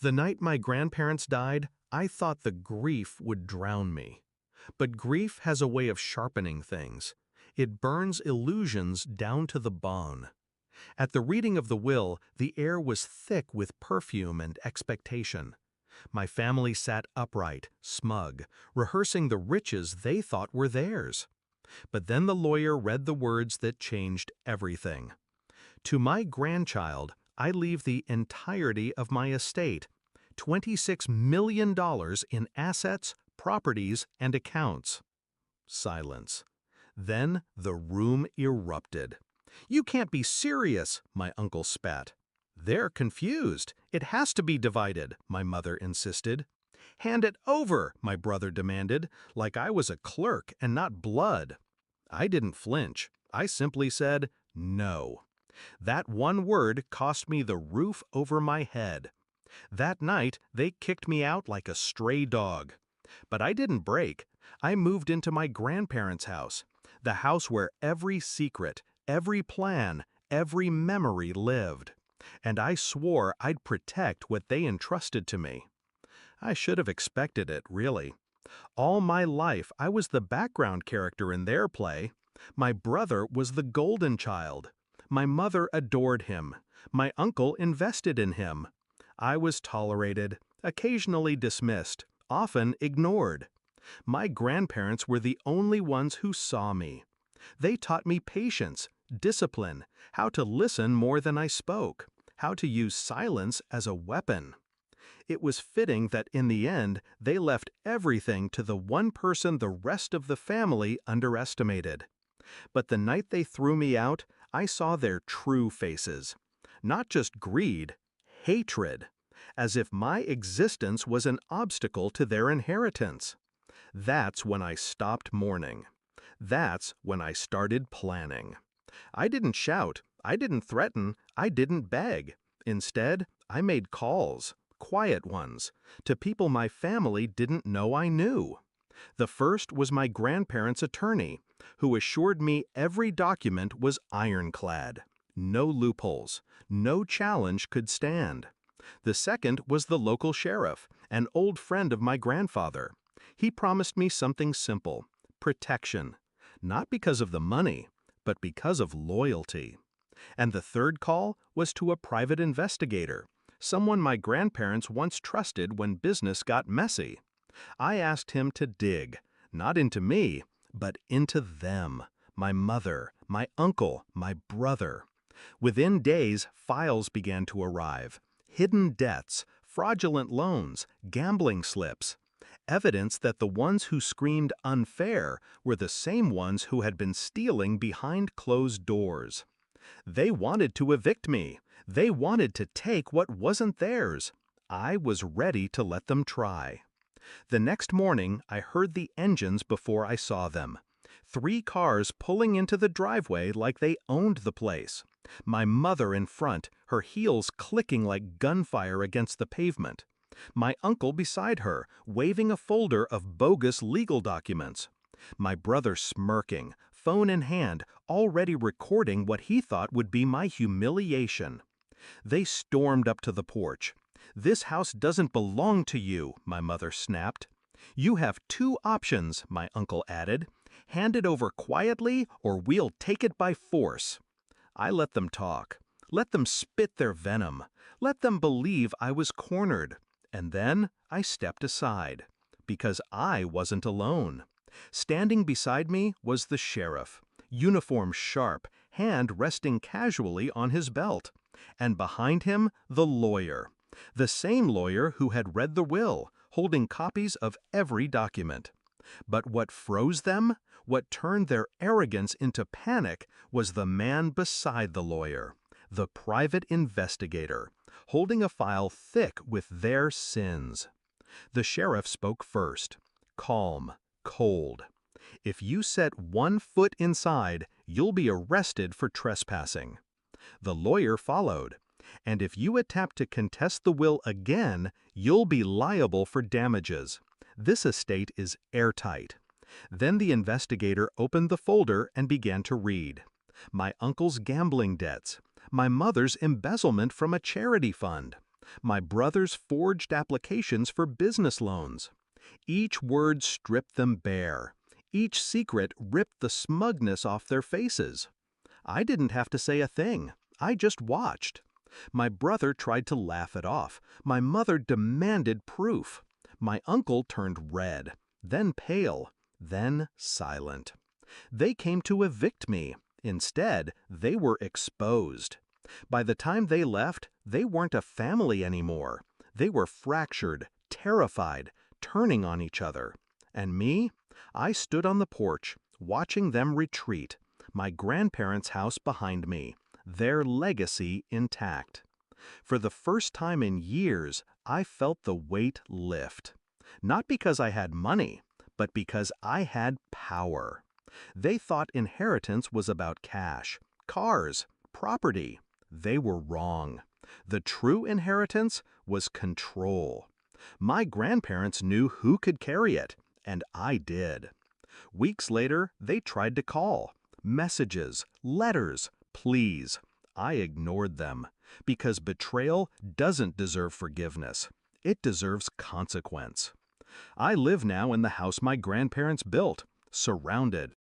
The night my grandparents died, I thought the grief would drown me. But grief has a way of sharpening things. It burns illusions down to the bone. At the reading of the will, the air was thick with perfume and expectation. My family sat upright, smug, rehearsing the riches they thought were theirs. But then the lawyer read the words that changed everything. To my grandchild, I leave the entirety of my estate, $26 million in assets, properties, and accounts. Silence. Then the room erupted. "You can't be serious," my uncle spat. "They're confused. It has to be divided," my mother insisted. "Hand it over," my brother demanded, like I was a clerk and not blood. I didn't flinch. I simply said, "No." That one word cost me the roof over my head. That night, they kicked me out like a stray dog. But I didn't break. I moved into my grandparents' house, the house where every secret, every plan, every memory lived. And I swore I'd protect what they entrusted to me. I should have expected it, really. All my life, I was the background character in their play. My brother was the golden child. My mother adored him. My uncle invested in him. I was tolerated, occasionally dismissed, often ignored. My grandparents were the only ones who saw me. They taught me patience, discipline, how to listen more than I spoke, how to use silence as a weapon. It was fitting that in the end, they left everything to the one person the rest of the family underestimated. But the night they threw me out, I saw their true faces. Not just greed, hatred, as if my existence was an obstacle to their inheritance. That's when I stopped mourning. That's when I started planning. I didn't shout, I didn't threaten, I didn't beg. Instead, I made calls, quiet ones, to people my family didn't know I knew. The first was my grandparents' attorney, who assured me every document was ironclad. No loopholes, no challenge could stand. The second was the local sheriff, an old friend of my grandfather. He promised me something simple: protection. Not because of the money, but because of loyalty. And the third call was to a private investigator, someone my grandparents once trusted when business got messy. I asked him to dig, not into me, but into them, my mother, my uncle, my brother. Within days, files began to arrive. Hidden debts, fraudulent loans, gambling slips. Evidence that the ones who screamed unfair were the same ones who had been stealing behind closed doors. They wanted to evict me. They wanted to take what wasn't theirs. I was ready to let them try. The next morning, I heard the engines before I saw them. 3 cars pulling into the driveway like they owned the place. My mother in front, her heels clicking like gunfire against the pavement. My uncle beside her, waving a folder of bogus legal documents. My brother smirking, phone in hand, already recording what he thought would be my humiliation. They stormed up to the porch. "This house doesn't belong to you," my mother snapped. "You have 2 options," my uncle added. "Hand it over quietly, or we'll take it by force." I let them talk. Let them spit their venom. Let them believe I was cornered. And then I stepped aside. Because I wasn't alone. Standing beside me was the sheriff, uniform sharp, hand resting casually on his belt. And behind him, the lawyer. The same lawyer who had read the will, holding copies of every document. But what froze them, what turned their arrogance into panic, was the man beside the lawyer, the private investigator, holding a file thick with their sins. The sheriff spoke first, calm, cold. "If you set 1 foot inside, you'll be arrested for trespassing." The lawyer followed. "And if you attempt to contest the will again, you'll be liable for damages. This estate is airtight." Then the investigator opened the folder and began to read. My uncle's gambling debts, my mother's embezzlement from a charity fund, My brothers forged applications for business loans. Each word stripped them bare. Each secret ripped the smugness off their faces. I didn't have to say a thing. I just watched. My brother tried to laugh it off. My mother demanded proof. My uncle turned red, then pale, then silent. They came to evict me. Instead, they were exposed. By the time they left, they weren't a family anymore. They were fractured, terrified, turning on each other. And me? I stood on the porch, watching them retreat, my grandparents' house behind me, their legacy intact. For the first time in years, I felt the weight lift. Not because I had money, but because I had power. They thought inheritance was about cash, cars, property. They were wrong. The true inheritance was control. My grandparents knew who could carry it, and I did. Weeks later, they tried to call. Messages, letters, pleas. I ignored them, because betrayal doesn't deserve forgiveness. It deserves consequence. I live now in the house my grandparents built, surrounded,